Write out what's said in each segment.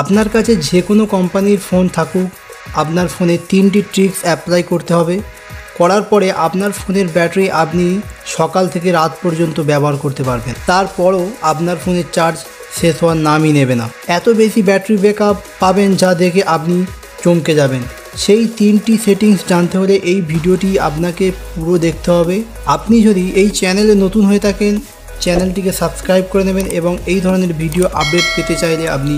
আপনার কাছে যে কোনো কোম্পানির ফোন থাকুক, আপনার ফোনে 3টি ট্রিক্স অ্যাপ্লাই করতে হবে। করার পরে আপনার ফোনের ব্যাটারি আপনি সকাল থেকে রাত পর্যন্ত ব্যবহার করতে পারবেন। তারপরও আপনার ফোনের চার্জ শেষ হওয়ার নামই নেবে না। এত বেশি ব্যাটারি ব্যাকআপ পাবেন যা দেখে আপনি চমকে যাবেন। সেই 3টি সেটিংস জানতে হলে এই ভিডিওটি আপনাকে পুরো দেখতে হবে। আপনি যদি এই চ্যানেলে নতুন হয়ে থাকেন, চ্যানেলটিকে সাবস্ক্রাইব করে নেবেন এবং এই ধরনের ভিডিও আপডেট পেতে চাইলে আপনি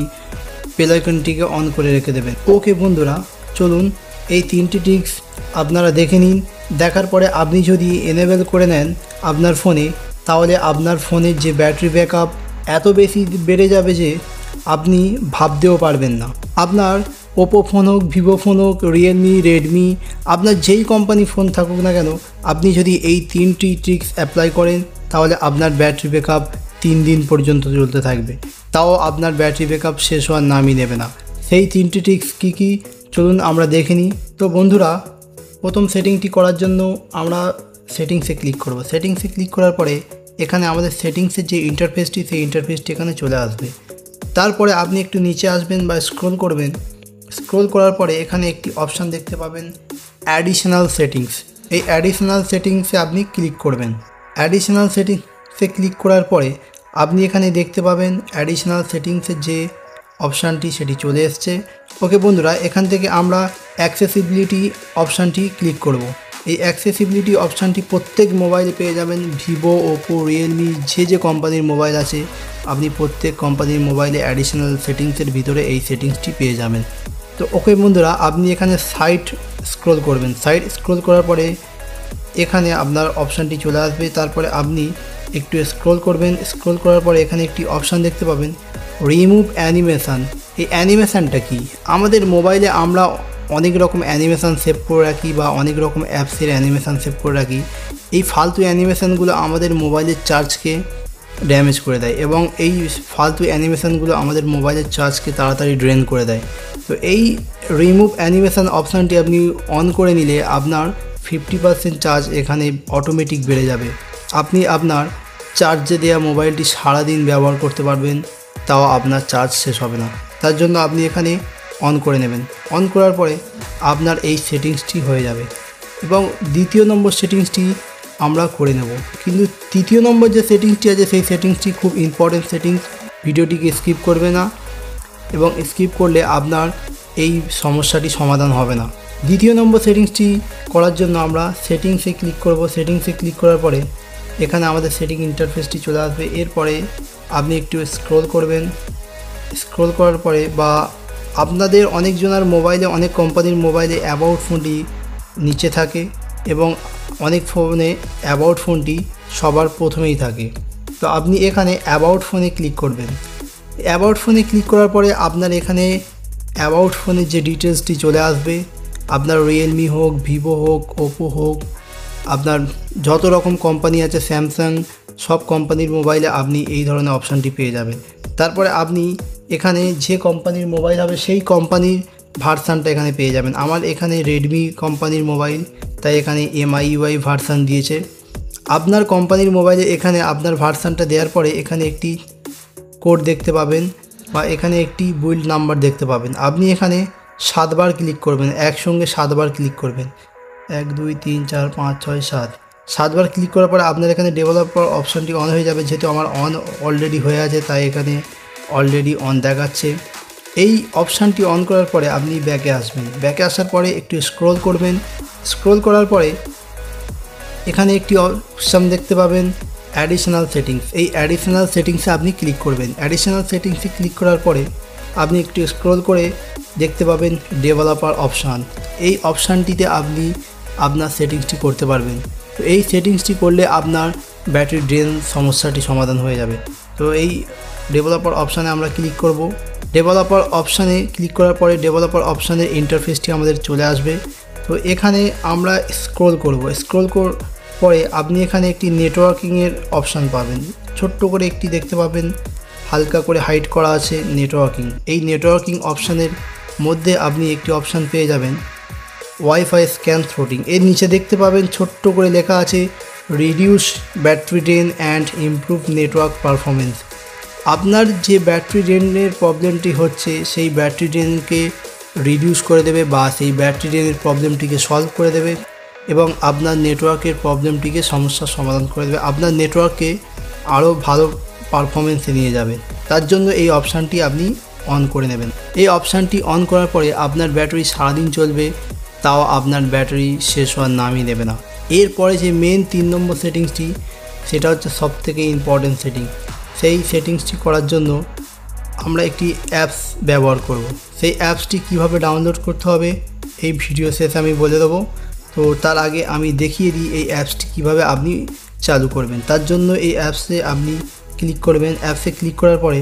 বেল আইকনটিকে অন করে রেখে দেবেন। ওকে বন্ধুরা, চলুন এই 3টি ট্রিক্স আপনারা দেখে নিন। দেখার পরে আপনি যদি এনেবল করে নেন আপনার ফোনে, তাহলে আপনার ফোনের যে ব্যাটারি ব্যাকআপ এত বেশি বেড়ে যাবে যে আপনি ভাবতেও পারবেন না। আপনার ওপো ফোন হোক, ভিভো ফোন হোক, রিয়েলমি, রেডমি, আপনার যেই কোম্পানি ফোন থাকুক না কেন, আপনি যদি এই 3টি ট্রিক্স অ্যাপ্লাই করেন তাহলে আপনার ব্যাটারি ব্যাকআপ 3 দিন পর্যন্ত চলতে থাকবে। তাও আপনার ব্যাটারি ব্যাকআপ শেষ হওয়ার নামই নেবে না। সেই 3টি ট্রিক্স কী কী চলুন আমরা দেখে নিই। তো বন্ধুরা, প্রথম সেটিংটি করার জন্য আমরা সেটিংসে ক্লিক করব। সেটিংসে ক্লিক করার পরে এখানে আমাদের সেটিংসের যে ইন্টারফেসটি, সেই ইন্টারফেসটি এখানে চলে আসবে। তারপরে আপনি একটু নিচে আসবেন বা স্ক্রল করবেন। স্ক্রল করার পরে এখানে একটি অপশান দেখতে পাবেন অ্যাডিশনাল সেটিংস। এই অ্যাডিশনাল সেটিংসে আপনি ক্লিক করবেন। অ্যাডিশনাল সেটিংসে ক্লিক করার পরে আপনি এখানে দেখতে পাবেন অ্যাডিশনাল সেটিংসের যে অপশানটি সেটি চলে এসছে। ওকে বন্ধুরা, এখান থেকে আমরা অ্যাক্সেসিবিলিটি অপশানটি ক্লিক করব। এই অ্যাক্সেসিবিলিটি অপশানটি প্রত্যেক মোবাইলে পেয়ে যাবেন। ভিভো, ওপো, রিয়েলমি, যে কোম্পানির মোবাইল আছে আপনি প্রত্যেক কোম্পানির মোবাইলে অ্যাডিশনাল সেটিংসের ভিতরে এই সেটিংসটি পেয়ে যাবেন। তো ওকে বন্ধুরা, আপনি এখানে সাইড স্ক্রল করবেন। সাইড স্ক্রল করার পরে এখানে আপনার অপশানটি চলে আসবে। তারপরে আপনি একটু স্ক্রল করবেন। স্ক্রল করার পরে এখানে একটি অপশান দেখতে পাবেন রিমুভ অ্যানিমেশান। এই অ্যানিমেশানটা কি? আমাদের মোবাইলে আমরা অনেক রকম অ্যানিমেশান সেভ করে রাখি বা অনেক রকম অ্যাপসের অ্যানিমেশান সেভ করে রাখি। এই ফালতু অ্যানিমেশানগুলো আমাদের মোবাইলের চার্জকে ড্যামেজ করে দেয় এবং এই ফালতু অ্যানিমেশানগুলো আমাদের মোবাইলের চার্জকে তাড়াতাড়ি ড্রেন করে দেয়। তো এই রিমুভ অ্যানিমেশান অপশানটি আপনি অন করে নিলে আপনার 50% চার্জ এখানে অটোমেটিক বেড়ে যাবে। আপনি আপনার চার্জে দেওয়া মোবাইলটি সারাদিন ব্যবহার করতে পারবেন, তাও আপনার চার্জ শেষ হবে না। তার জন্য আপনি এখানে অন করে নেবেন। অন করার পরে আপনার এই সেটিংসটি হয়ে যাবে এবং দ্বিতীয় নম্বর সেটিংসটি আমরা করে নেব। কিন্তু তৃতীয় নম্বর যে সেটিংসটি আছে সেই সেটিংসটি খুব ইম্পর্টেন্ট সেটিংস। ভিডিওটিকে স্কিপ করবে না এবং স্কিপ করলে আপনার এই সমস্যাটি সমাধান হবে না। দ্বিতীয় নম্বর সেটিংসটি করার জন্য আমরা সেটিংসে ক্লিক করব। সেটিংসে ক্লিক করার পরে এখানে আমাদের সেটিং ইন্টারফেসটি চলে আসবে। এরপরে আপনি একটু স্ক্রল করবেন। স্ক্রল করার পরে বা আপনাদের অনেকজনের মোবাইলে, অনেক কোম্পানির মোবাইলে অ্যাবাউট ফোনটি নিচে থাকে এবং অনেক ফোনে অ্যাবাউট ফোনটি সবার প্রথমেই থাকে। তো আপনি এখানে অ্যাবাউট ফোনে ক্লিক করবেন। অ্যাবাউট ফোনে ক্লিক করার পরে আপনার এখানে অ্যাবাউট ফোনের যে ডিটেলসটি চলে আসবে। আপনার রিয়েলমি হোক, ভিভো হোক, ওপো হোক, আপনার যত রকম কোম্পানি আছে, স্যামসাং, সব কোম্পানির মোবাইলে আপনি এই ধরনের অপশানটি পেয়ে যাবেন। তারপরে আপনি এখানে যে কোম্পানির মোবাইল হবে সেই কোম্পানির ভার্সানটা এখানে পেয়ে যাবেন। আমার এখানে রেডমি কোম্পানির মোবাইল, তাই এখানে MIUI ভার্সান দিয়েছে। আপনার কোম্পানির মোবাইলে এখানে আপনার ভার্সানটা দেওয়ার পরে এখানে একটি কোড দেখতে পাবেন বা এখানে একটি বিল্ড নাম্বার দেখতে পাবেন। আপনি এখানে 7 বার ক্লিক করবেন, একসঙ্গে 7 বার ক্লিক করবেন। 1 2 3 4 5 6 7 7 বার ক্লিক করার পরে আপনার এখানে ডেভেলপার অপশানটি অন হয়ে যাবে। যেহেতু আমার অন অলরেডি হয়ে আছে তাই এখানে অলরেডি অন দেখাচ্ছে। এই অপশানটি অন করার পরে আপনি ব্যাকে আসবেন। ব্যাকে আসার পরে একটু স্ক্রল করবেন। স্ক্রল করার পরে এখানে একটি অপশান দেখতে পাবেন অ্যাডিশনাল সেটিংস। এই অ্যাডিশনাল সেটিংসে আপনি ক্লিক করবেন। অ্যাডিশনাল সেটিংসে ক্লিক করার পরে আপনি একটু স্ক্রল করে দেখতে পাবেন ডেভেলপার অপশান। এই অপশানটিতে আপনি আপনার সেটিংসটি করতে পারবেন। তো এই সেটিংসটি করলে আপনার ব্যাটারি ড্রেন সমস্যাটি সমাধান হয়ে যাবে। তো এই ডেভেলপার অপশানে আমরা ক্লিক করব। ডেভেলপার অপশানে ক্লিক করার পরে ডেভেলপার অপশানের ইন্টারফেসটি আমাদের চলে আসবে। তো এখানে আমরা স্ক্রল করব। স্ক্রল পরে আপনি এখানে একটি নেটওয়ার্কিংয়ের অপশান পাবেন। ছোট্ট করে একটি দেখতে পাবেন, হালকা করে হাইড করা আছে নেটওয়ার্কিং। এই নেটওয়ার্কিং অপশানের মধ্যে আপনি একটি অপশান পেয়ে যাবেন ওয়াইফাই স্ক্যান থ্রোটিং। এর নিচে দেখতে পাবেন ছোট্ট করে লেখা আছে reduce battery drain and improve network performance. আপনার যে ব্যাটারি ড্রেনের প্রবলেমটি হচ্ছে সেই ব্যাটারি ড্রেনকে রিডিউস করে দেবে বা সেই ব্যাটারি ড্রেনের প্রবলেমটিকে সলভ করে দেবে এবং আপনার নেটওয়ার্কের প্রবলেমটিকে সমস্যার সমাধান করে দেবে, আপনার নেটওয়ার্ককে আরও ভালো পারফরমেন্সে নিয়ে যাবে। তার জন্য এই অপশানটি আপনি অন করে নেবেন। এই অপশানটি অন করার পরে আপনার ব্যাটারি সারাদিন চলবে, তাও আপনার ব্যাটারি শেষ হওয়ার নামই নেবে না। এরপরে যে মেন 3 নম্বর সেটিংসটি, সেটা হচ্ছে সবথেকে ইম্পর্টেন্ট সেটিং। সেই সেটিংসটি করার জন্য আমরা একটি অ্যাপস ব্যবহার করব। সেই অ্যাপসটি কিভাবে ডাউনলোড করতে হবে এই ভিডিও শেষে আমি বলে দেবো। তো তার আগে আমি দেখিয়ে দিই এই অ্যাপসটি কিভাবে আপনি চালু করবেন। তার জন্য এই অ্যাপসে আপনি ক্লিক করবেন। অ্যাপসে ক্লিক করার পরে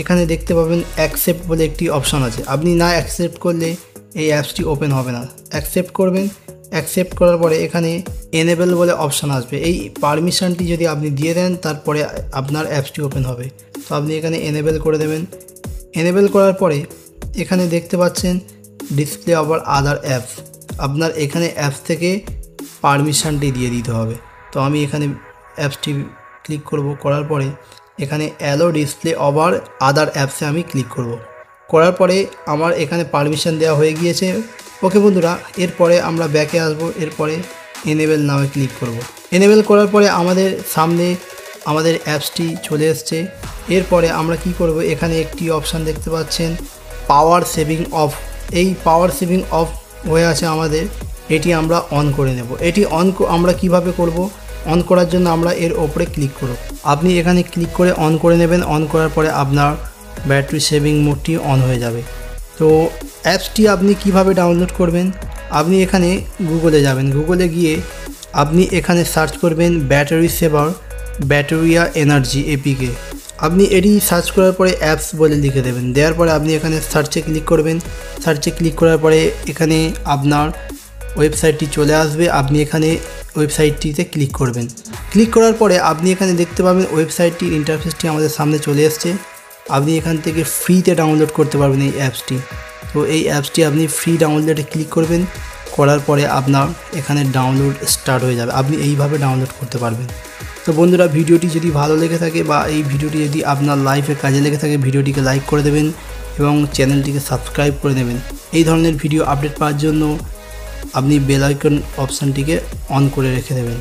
এখানে দেখতে পাবেন অ্যাকসেপ্ট বলে একটি অপশান আছে। আপনি না অ্যাকসেপ্ট করলে এই অ্যাপসটি ওপেন হবে না। অ্যাকসেপ্ট করবেন। অ্যাকসেপ্ট করার পরে এখানে এনেবল বলে অপশান আসবে। এই পারমিশনটি যদি আপনি দিয়ে দেন তারপরে আপনার অ্যাপসটি ওপেন হবে। তো আপনি এখানে এনেবল করে দেবেন। এনেবল করার পরে এখানে দেখতে পাচ্ছেন ডিসপ্লে আবার আদার অ্যাপস। আপনার এখানে অ্যাপস থেকে পারমিশনটি দিয়ে দিতে হবে। তো আমি এখানে অ্যাপসটি ক্লিক করব। করার পরে এখানে অ্যালো ডিসপ্লে আবার আদার অ্যাপসে আমি ক্লিক করব। করার পরে আমার এখানে পারমিশন দেওয়া হয়ে গিয়েছে। ওকে বন্ধুরা, এরপরে আমরা ব্যাকে আসবো। এরপরে এনেবল নামে ক্লিক করব। এনেবল করার পরে আমাদের সামনে আমাদের অ্যাপসটি চলে এসছে। এরপরে আমরা কি করব, এখানে একটি অপশান দেখতে পাচ্ছেন পাওয়ার সেভিং অফ। এই পাওয়ার সেভিং অফ হয়ে আছে আমাদের, এটি আমরা অন করে নেব। এটি আমরা কিভাবে করব, অন করার জন্য আমরা এর ওপরে ক্লিক করব। আপনি এখানে ক্লিক করে অন করে নেবেন। অন করার পরে আপনার ব্যাটারি সেভিং মোডটি অন হয়ে যাবে। তো অ্যাপসটি আপনি কিভাবে ডাউনলোড করবেন, আপনি এখানে গুগলে যাবেন। গুগলে গিয়ে আপনি এখানে সার্চ করবেন ব্যাটারি সেভার ব্যাটারিয়া এনার্জি এপিকে। আপনি এটি সার্চ করার পরে অ্যাপস বলে লিখে দেবেন। দেওয়ার পরে আপনি এখানে সার্চে ক্লিক করবেন। সার্চে ক্লিক করার পরে এখানে আপনার ওয়েবসাইটটি চলে আসবে। আপনি এখানে ওয়েবসাইটটিতে ক্লিক করবেন। ক্লিক করার পরে আপনি এখানে দেখতে পাবেন ওয়েবসাইটটির ইন্টারফেসটি আমাদের সামনে চলে এসছে। আপনি এখান থেকে ফ্রিতে ডাউনলোড করতে পারবেন এই অ্যাপসটি। তো এই অ্যাপসটি আপনি ফ্রি ডাউনলোডে ক্লিক করবেন। করার পরে আপনার এখানে ডাউনলোড স্টার্ট হয়ে যাবে। আপনি এইভাবে ডাউনলোড করতে পারবেন। তো বন্ধুরা, ভিডিওটি যদি ভালো লেগে থাকে বা এই ভিডিওটি যদি আপনার লাইফে কাজে লেগে থাকে, ভিডিওটিকে লাইক করে দেবেন এবং চ্যানেলটিকে সাবস্ক্রাইব করে দেবেন। এই ধরনের ভিডিও আপডেট পাওয়ার জন্য আপনি বেল আইকন অপশানটিকে অন করে রেখে দেবেন।